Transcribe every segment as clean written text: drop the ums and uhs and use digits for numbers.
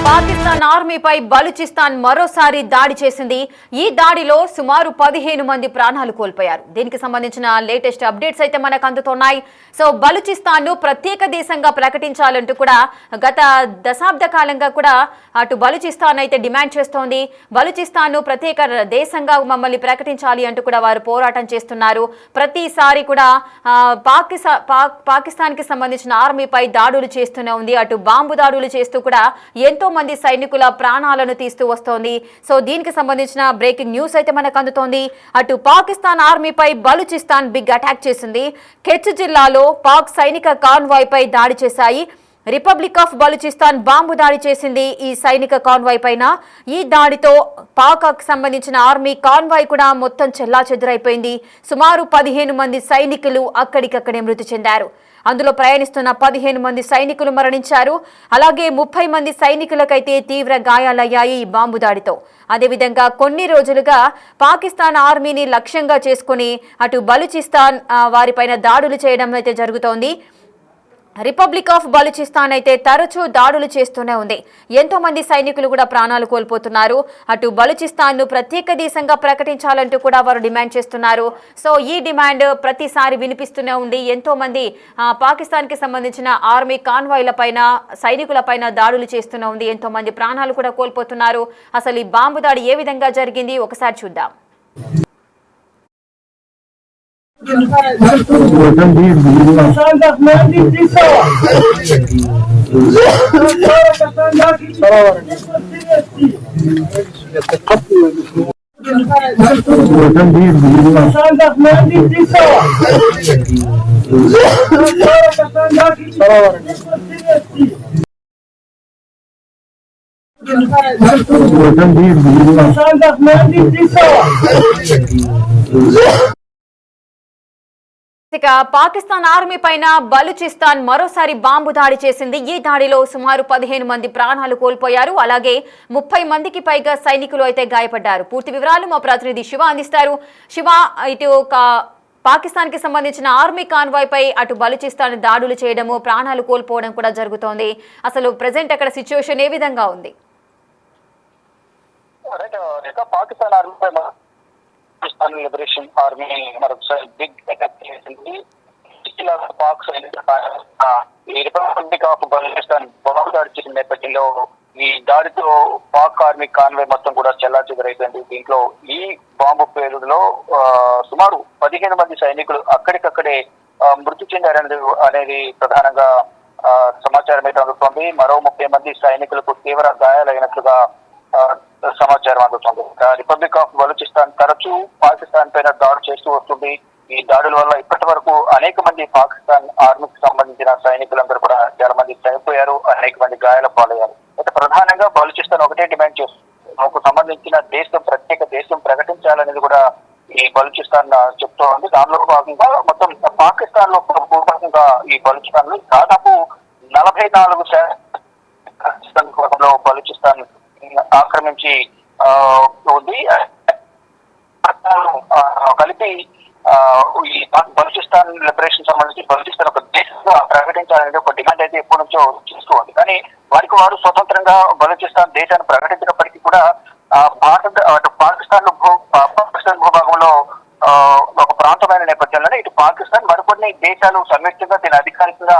పాకిస్తాన్ ఆర్మీపై బలూచిస్తాన్ మరోసారి దాడి చేసింది. ఈ దాడిలో సుమారు 15 మంది ప్రాణాలు కోల్పోయారు. దీనికి సంబంధించిన లేటెస్ట్ అప్డేట్స్ అయితే మనకు అందుతున్నాయి. సో బలూచిస్తాన్ ను ప్రత్యేక దేశంగా ప్రకటించాలంటూ కూడా గత దశాబ్ద కాలంగా కూడా అటు బలూచిస్తాన్ అయితే డిమాండ్ చేస్తోంది. బలూచిస్తాన్ ను ప్రత్యేక దేశంగా మమ్మల్ని ప్రకటించాలి అంటూ కూడా వారు పోరాటం చేస్తున్నారు. ప్రతిసారి కూడా పాకిస్తాన్ కి సంబంధించిన ఆర్మీపై దాడులు చేస్తూనే ఉంది. అటు బాంబు దాడులు చేస్తూ కూడా ఎంతో మంది సైనికుల ప్రాణాలను తీస్తూ వస్తోంది. సో దీనికి సంబంధించిన బ్రేకింగ్ న్యూస్ అయితే మనకు అందుతోంది. అటు పాకిస్తాన్ ఆర్మీపై బలూచిస్తాన్ బిగ్ అటాక్ చేసింది. కెచ్ జిల్లాలో పాక్ సైనిక కాన్వాయ్ పై దాడి చేశాయి. రిపబ్లిక్ ఆఫ్ బలూచిస్తాన్ బాంబు దాడి చేసింది ఈ సైనిక కాన్వాయ్ పైన. ఈ దాడితో పాక్ సంబంధించిన ఆర్మీ కాన్వాయ్ కూడా మొత్తం చెల్లాచెదురైపోయింది. సుమారు 15 మంది సైనికులు అక్కడికక్కడే మృతి చెందారు. అందులో ప్రయాణిస్తున్న 15 మంది సైనికులు మరణించారు. అలాగే 30 మంది సైనికులకైతే తీవ్ర గాయాలయ్యాయి ఈ బాంబు దాడితో. అదేవిధంగా కొన్ని రోజులుగా పాకిస్తాన్ ఆర్మీని లక్ష్యంగా చేసుకుని అటు బలూచిస్తాన్ వారిపైన దాడులు చేయడం అయితే జరుగుతోంది. రిపబ్లిక్ ఆఫ్ బలూచిస్తాన్ అయితే తరచూ దాడులు చేస్తూనే ఉంది. ఎంతో మంది సైనికులు కూడా ప్రాణాలు కోల్పోతున్నారు. అటు బలూచిస్తాన్ ను ప్రత్యేక దేశంగా ప్రకటించాలంటూ కూడా వారు డిమాండ్ చేస్తున్నారు. సో ఈ డిమాండ్ ప్రతిసారి వినిపిస్తూనే ఉంది. ఎంతో మంది పాకిస్తాన్ కి సంబంధించిన ఆర్మీ కాన్వాయ్ల పైన సైనికుల పైన దాడులు చేస్తూనే ఉంది. ఎంతో మంది ప్రాణాలు కూడా కోల్పోతున్నారు. అసలు ఈ బాంబు దాడి ఏ విధంగా జరిగింది ఒకసారి చూద్దాం. ఇక పాకిస్తాన్ ఆర్మీ పైన బలూచిస్తాన్ మరోసారి బాంబు దాడి చేసింది. ఈ దాడిలో సుమారు 15 మంది ప్రాణాలు కోల్పోయారు. అలాగే 30 మందికి పైగా సైనికులు అయితే గాయపడ్డారు. పూర్తి వివరాలు మా ప్రతినిధి శివ అందిస్తారు. శివ, ఇటు పాకిస్తాన్ కి సంబంధించిన ఆర్మీ కాన్వాయ్ పై అటు బలూచిస్తాన్ దాడులు చేయడము, ప్రాణాలు కోల్పోవడం కూడా జరుగుతోంది. అసలు ప్రెసెంట్ అక్కడ సిచ్యువేషన్ ఏ విధంగా ఉంది? పాకిస్తాన్ ఆర్మీ లిబరేషన్ ఆర్మీ మరొకసారి బిగ్ అటాక్ చేసింది. పాక్ ఈ రిపబ్లిక్ ఆఫ్ బలూచిస్తాన్ బాంబు దాడి చేసిన నేపథ్యంలో ఈ దాడితో పాక్ ఆర్మీ కాన్వాయ్ మొత్తం కూడా చెల్లాచెదురైపోయింది. దీంట్లో ఈ బాంబు పేలుడులో సుమారు 15 మంది సైనికులు అక్కడికక్కడే మృతి చెందారనేది ప్రధానంగా సమాచారం అయితే అందుతోంది. మరో 30 మంది సైనికులకు తీవ్ర గాయాలైనట్లుగా సమాచారం అందుతుంది. రిపబ్లిక్ ఆఫ్ బలూచిస్తాన్ తరచూ పాకిస్తాన్ పైన దాడులు చేస్తూ వస్తుంది. ఈ దాడుల వల్ల ఇప్పటి వరకు అనేక మంది పాకిస్తాన్ ఆర్మీకి సంబంధించిన సైనికులందరూ కూడా చాలా మంది చనిపోయారు, అనేక మంది గాయాల పాలయ్యారు. అయితే ప్రధానంగా బలూచిస్తాన్ ఒకటే డిమాండ్ చేస్తుంది, మాకు సంబంధించిన దేశం ప్రత్యేక దేశం ప్రకటించాలనేది కూడా ఈ బలూచిస్తాన్ చెప్తూ ఉంది. దానిలో భాగంగా మొత్తం పాకిస్తాన్ లో భూభాగంగా ఈ బలూచిస్తాన్ లో దాదాపు 44% బలూచిస్తాన్ ఆక్రమించి ఉంది. కలిపి ఈ బలూచిస్తాన్ లిబరేషన్ సంబంధించి బలూచిస్తాన్ ఒక దేశంగా ప్రకటించాలనేది ఒక డిమాండ్ అయితే ఎప్పటి నుంచో చేస్తూ ఉంది. కానీ వారికి వారు స్వతంత్రంగా బలూచిస్తాన్ దేశాన్ని ప్రకటించినప్పటికీ కూడా పాకిస్తాన్ భూభాగంలో ఒక ప్రాంతమైన నేపథ్యంలోనే ఇటు పాకిస్తాన్ మరికొన్ని దేశాలు సంయుక్తంగా దీన్ని అధికారికంగా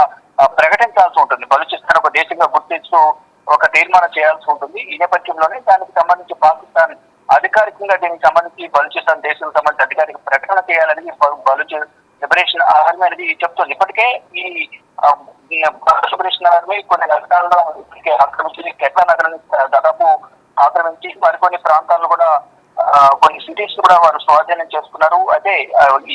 ప్రకటించాల్సి ఉంటుంది. బలూచిస్తాన్ ఒక దేశంగా గుర్తిస్తూ ఒక తీర్మానం చేయాల్సి ఉంటుంది. ఈ నేపథ్యంలోనే దానికి సంబంధించి పాకిస్తాన్ అధికారికంగా దీనికి సంబంధించి బలూచిస్తాన్ దేశానికి సంబంధించి అధికారిక ప్రకటన చేయాలని బలూచి లిబరేషన్ ఆర్మీ అనేది చెప్తుంది. ఇప్పటికే ఈ లిబరేషన్ ఆర్మీ కొన్ని నగరాల్లో ఆక్రమించి కెట్లా నగరం దాదాపు ఆక్రమించి మరికొన్ని ప్రాంతాల్లో కూడా కొన్ని సిటీస్ కూడా వారు స్వాధీనం చేసుకున్నారు. అయితే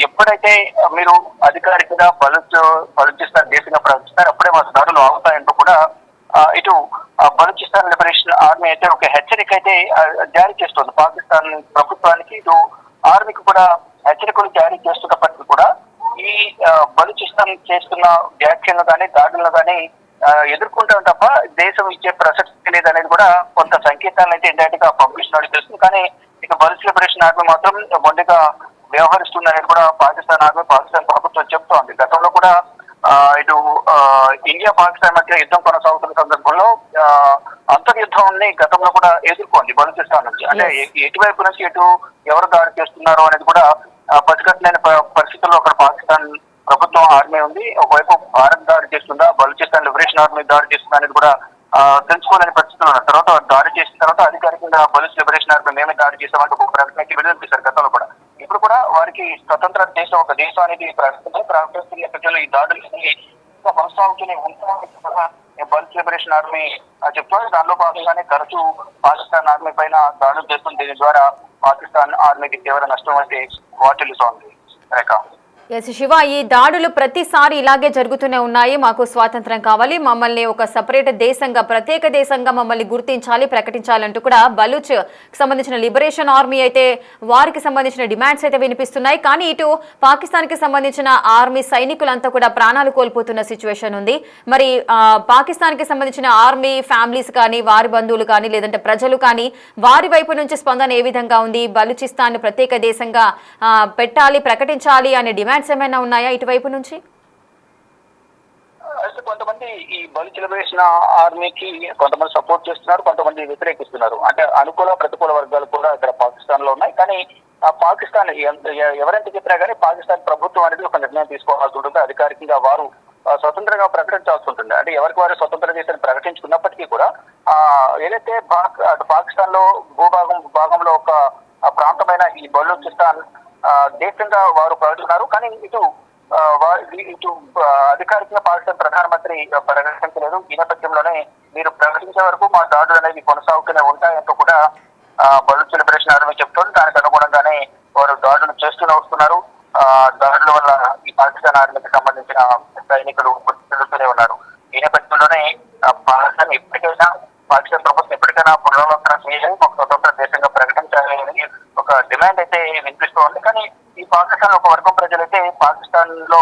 ఎప్పుడైతే మీరు అధికారికంగా బలూచిస్తాన్ దేశంగా ప్రకటిస్తారు అప్పుడే వారి దాడులు అవుతాయంటూ కూడా ఇటు బలూచిస్తాన్ లిబరేషన్ ఆర్మీ అయితే ఒక హెచ్చరిక అయితే జారీ చేస్తుంది పాకిస్తాన్ ప్రభుత్వానికి, ఇటు ఆర్మీకి కూడా హెచ్చరికలు జారీ చేస్తున్నప్పటికీ కూడా ఈ బలూచిస్తాన్ చేస్తున్న వ్యాఖ్యలను కానీ దాడులను కానీ ఎదుర్కొంటాం తప్ప దేశం ఇచ్చే ప్రసక్తి లేదనేది కూడా కొంత సంకేతాలను అయితే ఇండైరెక్ట్ గా పంపిస్తున్నట్టు తెలుస్తుంది. కానీ ఇక బలూచ్ లిబరేషన్ ఆర్మీ మాత్రం మొండిగా వ్యవహరిస్తుందనేది కూడా పాకిస్తాన్ ఆర్మీ పాకిస్తాన్ ప్రభుత్వం చెప్తోంది. గతంలో కూడా ఇటు ఇండియా పాకిస్తాన్ మధ్య యుద్ధం కొనసాగుతున్న సందర్భంలో అంతర్యుద్ధాన్ని గతంలో కూడా ఎదుర్కొంది బలూచిస్తాన్ నుంచి. అంటే ఎటువైపు నుంచి ఎటు ఎవరు దాడి చేస్తున్నారో అనేది కూడా పసిగట్టలేని పరిస్థితుల్లో అక్కడ పాకిస్తాన్ ప్రభుత్వం ఆర్మీ ఉంది. ఒకవైపు భారత్ దాడి చేస్తుందా, బలూచిస్తాన్ లిబరేషన్ ఆర్మీ దాడి చేస్తుందా అనేది కూడా తెలుసుకోలేని పరిస్థితులు ఉన్నాయి. తర్వాత దాడి చేసిన తర్వాత అధికారికంగా బలూచ్ లిబరేషన్ ఆర్మీ మేమే దాడి చేసామంటే ఒక ప్రకటనకి విడుదల చేశారు గతంలో కూడా. ఇప్పుడు కూడా వారికి స్వతంత్ర దేశం, ఒక దేశం అనేది ప్రకటిస్తున్న నేపథ్యంలో ఈ దాడులు కొనసాగుతూనే ఉంటాయి బలూచ్ లిబరేషన్ ఆర్మీ చెప్తుంది. దానిలో భాగంగానే తరచూ పాకిస్తాన్ ఆర్మీ పైన దాడులు చేస్తుంది. దీని ద్వారా పాకిస్తాన్ ఆర్మీకి తీవ్ర నష్టం అయితే వాటిల్లుతోంది. రేఖ. ఎస్ శివ, ఈ దాడులు ప్రతిసారి ఇలాగే జరుగుతూనే ఉన్నాయి. మాకు స్వాతంత్రం కావాలి, మమ్మల్ని ఒక సపరేట్ దేశంగా, ప్రత్యేక దేశంగా మమ్మల్ని గుర్తించాలి, ప్రకటించాలంటూ కూడా బలూచ్ సంబంధించిన లిబరేషన్ ఆర్మీ అయితే వారికి సంబంధించిన డిమాండ్స్ అయితే వినిపిస్తున్నాయి. కానీ ఇటు పాకిస్తాన్కి సంబంధించిన ఆర్మీ సైనికులంతా కూడా ప్రాణాలు కోల్పోతున్న సిచ్యువేషన్ ఉంది. మరి పాకిస్తాన్కి సంబంధించిన ఆర్మీ ఫ్యామిలీస్ కానీ, వారి బంధువులు కానీ, లేదంటే ప్రజలు కానీ వారి వైపు నుంచి స్పందన ఏ విధంగా ఉంది? బలూచిస్తాన్ ప్రత్యేక దేశంగా పెట్టాలి, ప్రకటించాలి అనే డిమాండ్ ఏమైనా ఉన్నాయా ఇటువైపు నుంచి? అయితే కొంతమంది ఈ బలూచ్ లిబరేషన్ ఆర్మీకి కొంతమంది సపోర్ట్ చేస్తున్నారు, కొంతమంది వ్యతిరేకిస్తున్నారు. అంటే అనుకూల ప్రతికూల వర్గాలు కూడా ఇక్కడ పాకిస్తాన్ లో ఉన్నాయి. కానీ పాకిస్తాన్ ఎవరైతే చెప్పినా కానీ పాకిస్తాన్ ప్రభుత్వం అనేది ఒక నిర్ణయం తీసుకోవాల్సి ఉంటుంది. అధికారికంగా వారు స్వతంత్రంగా ప్రకటించాల్సి ఉంటుంది. అంటే ఎవరికి వారు స్వతంత్ర దేశాన్ని ప్రకటించుకున్నప్పటికీ కూడా ఏదైతే పాకిస్తాన్ లో భాగంలో ఒక ప్రాంతమైన ఈ బలూచిస్తాన్ దేశంగా వారు ప్రకటిస్తున్నారు. కానీ ఇటు అధికారికంగా పాకిస్తాన్ ప్రధానమంత్రి ప్రకటించలేదు. ఈ నేపథ్యంలోనే మీరు ప్రకటించే వరకు మా దాడులు అనేవి కొనసాగుతూనే ఉంటాయంటూ కూడా బలూచ్ లిబరేషన్ ఆర్మీ చెప్తోంది. దానికి అనుగుణంగానే వారు దాడులు చేస్తూనే వస్తున్నారు. దాడుల వల్ల ఈ పాకిస్తాన్ ఆర్మీకి సంబంధించిన సైనికులు తెలుస్తూనే ఉన్నారు. ఈ నేపథ్యంలోనే పాకిస్తాన్ ప్రభుత్వం ఎప్పటికైనా పునరాలోచన చేయాలి, ఒక స్వతంత్ర దేశంగా ప్రకటించాలి అని ఒక డిమాండ్ అయితే వినిపిస్తూ ఉంది. కానీ ఈ పాకిస్తాన్ ఒక వర్గం ప్రజలైతే పాకిస్తాన్ లో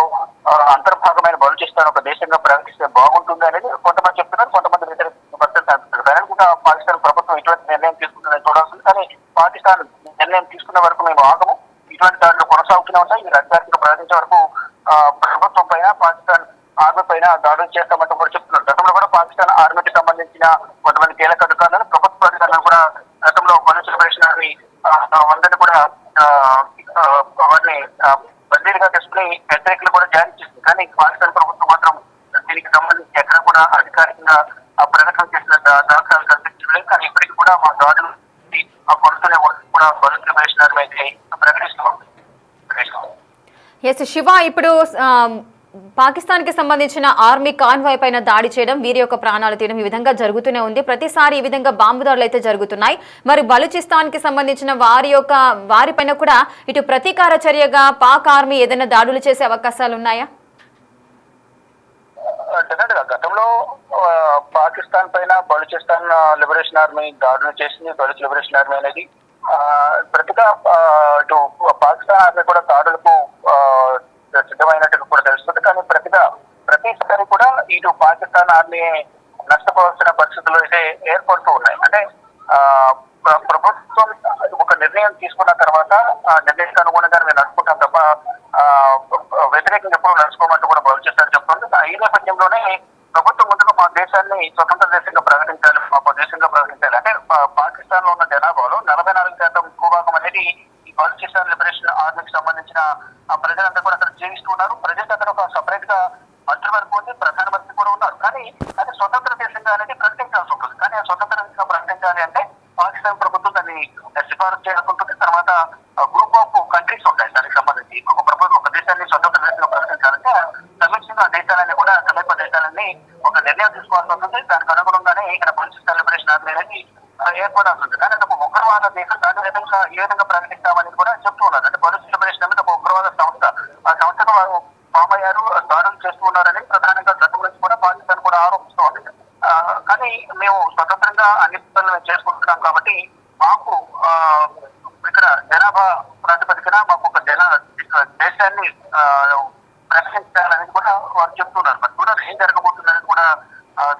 అంతర్భాగమైన బలూచిస్తాన్ ఒక దేశంగా ప్రకటిస్తే బాగుంటుంది అనేది కొంతమంది చెప్తున్నారు, కొంతమంది వ్యతిరేకంగా పాకిస్తాన్ ప్రభుత్వం ఇటువంటి నిర్ణయం తీసుకుంటుందని చూడాల్సింది. కానీ పాకిస్తాన్ నిర్ణయం తీసుకున్న వరకు మేము ఆగము, ఇటువంటి దాడులు కొనసాగుతూనే ఉంటాయి. మీరు అధికారికంగా ప్రకటించే వరకు ప్రభుత్వం పైన, పాకిస్తాన్ ఆర్మీ పైన దాడులు చేస్తామంటూ కూడా చెప్తున్నారు. గతంలో కూడా పాకిస్తాన్ ఆర్మీకి సంబంధించిన కొంతమంది కీలక అధికారులను, ప్రభుత్వ అధికారులను కూడా గతంలో బలూచ్ లిబరేషన్ ఆర్మీ అందరినీ కూడా వారిని బందీలుగా తీసుకుని వ్యతిరేకులు కూడా జారీ చేసింది. కానీ పాకిస్తాన్ ప్రభుత్వం మాత్రం దీనికి సంబంధించి ఎక్కడ కూడా అధికారికంగా ప్రకటన చేసిన దాఖలాలు కనిపించలేదు. కానీ ఇప్పటికీ కూడా మా దాడులు కొడుతూనే కూడా బలూచ్ లిబరేషన్ ఆర్మీ అయితే ప్రకటిస్తుంది. ఎస్ శివ, ఇప్పుడు పాకిస్తాన్కి సంబంధించిన ఆర్మీ కాన్వాయ్ పైన దాడి చేయడం, వీరి యొక్క ప్రాణాలు తీయడం ఈ విధంగా జరుగుతూనే ఉంది. ప్రతిసారి ఈ విధంగా బాంబు దాడులు అయితే జరుగుతున్నాయి. మరి బలూచిస్తాన్కి సంబంధించిన వారిపైన కూడా ఇటు ప్రతీకార చర్యగా పాక్ ఆర్మీ ఏదైనా దాడులు చేసే అవకాశాలు ఉన్నాయా? గతంలో పాకిస్తాన్ పైన బలూచిస్తాన్ లిబరేషన్ ఆర్మీ దాడులు చేసింది. బలూచ్ లిబరేషన్ ఆర్మీ అనేది ప్రతిగా ఇటు పాకిస్తాన్ ఆర్మీ కూడా దాడులకు సిద్ధమైనట్టు కూడా తెలుస్తుంది. కానీ ప్రతిసారి కూడా ఇటు పాకిస్తాన్ ఆర్మీ నష్టపోవాల్సిన పరిస్థితులు అయితే ఏర్పడుతూ ఉన్నాయి. అంటే ప్రభుత్వం ఒక నిర్ణయం తీసుకున్న తర్వాత ఆ నిర్ణయానికి అనుగుణంగా మేము నడుచుకుంటాం తప్ప వ్యతిరేకంగా ఎప్పుడు నడుచుకోమంటూ కూడా బలూచిస్తాన్ చెప్తుంది. ఈ నేపథ్యంలోనే ప్రభుత్వం ముందుగా మా దేశాన్ని స్వతంత్ర దేశంగా ప్రకటించాలి, మా దేశంగా ప్రకటించాలి. అంటే పాకిస్తాన్ లో ఉన్న జనాభాలో 44% భూభాగం అనేది ఈ బలూచిస్తాన్ లిబరేషన్ ఆర్మీకి సంబంధించిన ప్రజలంతా కూడా అక్కడ జీవిస్తున్నారు. ప్రజలకు అక్కడ ఒక సపరేట్ గా మంత్రివర్గం ఉంది, ప్రధానమంత్రి కూడా ఉన్నారు. కానీ అది స్వతంత్ర దేశంగా అనేది ప్రకటించాల్సి ఉంటుంది. కానీ ఆ స్వతంత్ర దేశంగా ప్రకటించాలి అంటే పాకిస్తాన్ ప్రభుత్వం దాన్ని సిఫారసు చేయాల్సి తర్వాత గ్రూప్ ఆఫ్ కంట్రీస్ ఉంటాయి. దానికి సంబంధించి ఒక ప్రభుత్వం ఒక దేశాన్ని స్వతంత్ర దేశంగా ప్రకటించాలంటే సమీక్షంగా ఆ దేశాలన్నీ కూడా సమీప దేశాలన్నీ ఒక నిర్ణయం తీసుకోవాల్సి ఉంటుంది. దానికి అనుగుణంగానే ఇక్కడ బలూచిస్తాన్ లిబరేషన్ ఆర్మీ అనేది ఏర్పడాల్సి ఉంటుంది. కానీ అది ఒక ఉగ్రవాద దేశం, దాని విధంగా ఏ విధంగా ప్రకటిస్తామని కూడా చెప్తూ ఉన్నారు. అంటే బలూచ్ లిబరేషన్ అనేది ఒక ఉగ్రవాద సంస్థ, ఆ సంస్థను వారు ఫామ్ అయ్యారు, దాడులు చేస్తూ ఉన్నారని ప్రధానంగా గతం నుంచి కూడా పాకిస్తాన్ కూడా ఆరోపిస్తూ ఉంది. కానీ మేము స్వతంత్రంగా అన్ని పనులు చేసుకుంటున్నాం కాబట్టి మాకు ఇక్కడ జనాభా ప్రాతిపదికన మాకు ఒక దేశాన్ని ప్రకటించాలనేది కూడా వారు చెప్తున్నారు. మరి చూడాలి ఏం జరగబోతుందనేది కూడా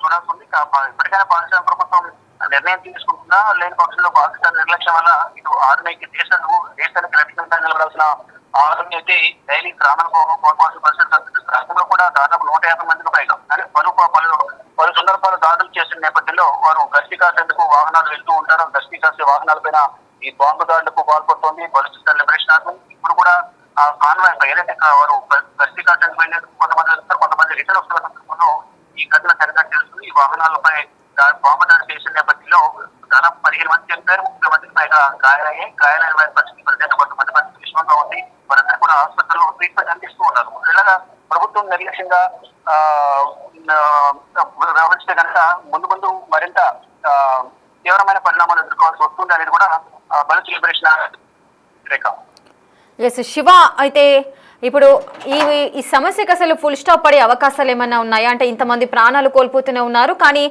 చూడాల్సి ఉంది. ఇప్పటికైనా పాకిస్తాన్ ప్రభుత్వం నిర్ణయం తీసుకుంటున్నా, లేని పక్షంలో పాకిస్తాన్ నిర్లక్ష్యం వల్ల ఇటు ఆర్మీకి దేశానికి రక్షణ నిలబడాల్సిన ఆర్మీ అయితే డైలీ ప్రాణాలు కోల్పోవాల్సిన పరిస్థితి. రాష్ట్రంలో కూడా కూడా దాదాపు 150 మందికి పైగా అంటే పలు సందర్భాలు దాడులు చేసిన నేపథ్యంలో వారు గస్తీ కాసేందుకు వాహనాలు వెళ్తూ ఉంటారు. గస్తీ కాసే వాహనాలపైన ఈ బాంబు దాడులకు పాల్పడుతోంది బలూచిస్తాన్ లిబరేషన్ ఆర్మీ. ఇప్పుడు కూడా ఆ కాన్వాయ్ పై ఏదైతే వారు గస్తీ కాసేందుకు వెళ్ళేందుకు కొంతమంది వెళ్తారు, కొంతమంది రిటర్న్ వస్తున్న సందర్భంలో ఈ ఘటన సరిగ్గా తెలుస్తుంది. ఈ వాహనాలపై బాంబు దాడి చేసిన నేపథ్యంలో దాదాపు 15 మంది చనిపోయారు, 30 మందికి పైగా గాయాలైన వారి పరిస్థితి ప్రజెంట్ కొంతమంది పరిస్థితి విషమంగా ఉంది. వారందరూ కూడా హాస్పిటల్లో ట్రీట్మెంట్ అందిస్తూ ఉన్నారు. ఇలాగా ప్రభుత్వం నిర్లక్ష్యంగా వ్యవహరిస్తే కనుక ముందు మరింత తీవ్రమైన పరిణామాలు ఎదుర్కోవాల్సి వస్తుంది అనేది కూడా బలూచ్ లిబరేషన్ రేఖ. ఎస్ శివ, అయితే ఇప్పుడు ఈ సమస్యకు అసలు ఫుల్ స్టాప్ పడే అవకాశాలు ఏమైనా ఉన్నాయా? అంటే ఇంతమంది ప్రాణాలు కోల్పోతూనే ఉన్నారు, కానీ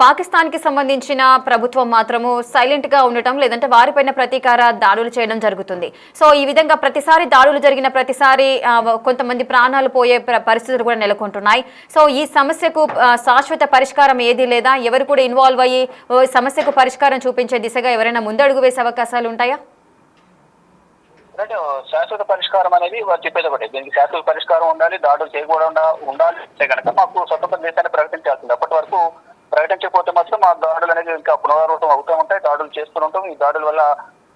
పాకిస్తాన్కి సంబంధించిన ప్రభుత్వం మాత్రము సైలెంట్గా ఉండటం, లేదంటే వారిపైన ప్రతీకార దాడులు చేయడం జరుగుతుంది. సో ఈ విధంగా ప్రతిసారి దాడులు జరిగిన ప్రతిసారి కొంతమంది ప్రాణాలు పోయే పరిస్థితులు కూడా నెలకొంటున్నాయి. సో ఈ సమస్యకు శాశ్వత పరిష్కారం ఏది లేదా? ఎవరు కూడా ఇన్వాల్వ్ అయ్యి సమస్యకు పరిష్కారం చూపించే దిశగా ఎవరైనా ముందడుగు వేసే అవకాశాలు ఉంటాయా? శాశ్వత పరిష్కారం అనేది వారు చెప్పేది ఒకటి. దీనికి శాశ్వత పరిష్కారం ఉండాలి, దాడులు చేయకుండా ఉండాలి అంటే కనుక మాకు స్వతంత్ర దేశాన్ని ప్రకటించాల్సింది. అప్పటి వరకు ప్రకటించకపోతే మాత్రం ఆ దాడులు అనేది ఇంకా పునరావృతం అవుతూ ఉంటాయి, దాడులు చేస్తూ ఉంటాం. ఈ దాడుల వల్ల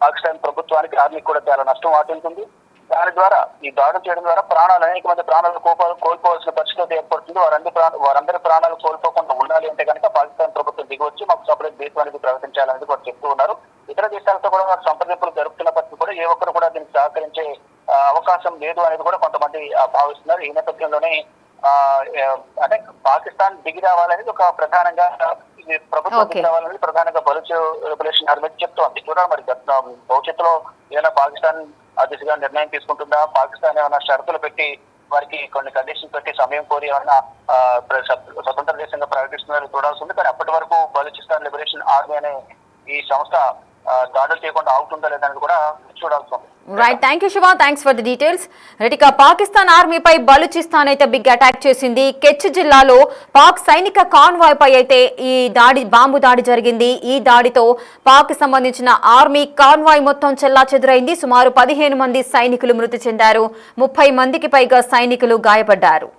పాకిస్తాన్ ప్రభుత్వానికి ఆర్మీకి కూడా చాలా నష్టం వాటిల్తుంది. దాని ద్వారా ఈ దాడులు చేయడం ద్వారా అనేక మంది ప్రాణాలు కోల్పోవాల్సిన పరిస్థితి ఏర్పడుతుంది. వారందరి ప్రాణాలు కోల్పోకుండా ఉండాలి అంటే కనుక పాకిస్తాన్ ప్రభుత్వం దిగొచ్చి మాకు సపరేట్ దేశం అనేది ప్రకటించాలనేది కూడా చెప్తూ ఉన్నారు. ఇతర దేశాలతో కూడా మాకు సంప్రదింపులు జరుపుతున్నప్పటికీ కూడా ఏ ఒక్కరు కూడా దీనికి సహకరించే అవకాశం లేదు అనేది కూడా కొంతమంది భావిస్తున్నారు. ఈ నేపథ్యంలోనే అంటే పాకిస్తాన్ దిగి రావాలనేది ఒక ప్రధానంగా ప్రభుత్వం దిగి రావాలనేది ప్రధానంగా బలూచ్ లిబరేషన్ ఆర్మీ చెప్తోంది. చూడాలి మరి భవిష్యత్తులో ఏదైనా పాకిస్తాన్ ఆ దిశగా నిర్ణయం తీసుకుంటుందా, పాకిస్తాన్ ఏమైనా షరతులు పెట్టి వారికి కొన్ని కండిషన్స్ పెట్టి సమయం కోరి ఏమైనా స్వతంత్ర దేశంగా ప్రకటిస్తున్నారని చూడాల్సి ఉంది. కానీ అప్పటి వరకు బలూచిస్తాన్ లిబరేషన్ ఆర్మీ అనే ఈ సంస్థ దాడులు చేయకుండా అవుతుందా లేదని కూడా చూడాల్సి ఉంది. Right, thank you Shiva, thanks for the details. ఇక పాకిస్తాన్ ఆర్మీపై బలూచిస్తాన్ అయితే బిగ్ అటాక్ చేసింది. కెచ్ జిల్లాలో పాక్ సైనిక కాన్వాయ్ పై అయితే ఈ బాంబు దాడి జరిగింది. ఈ దాడితో పాక్ సంబంధించిన ఆర్మీ కాన్వాయ్ మొత్తం చెల్లాచెదురైంది. సుమారు 15 మంది సైనికులు మృతి చెందారు, 30 మందికి పైగా సైనికులు గాయపడ్డారు.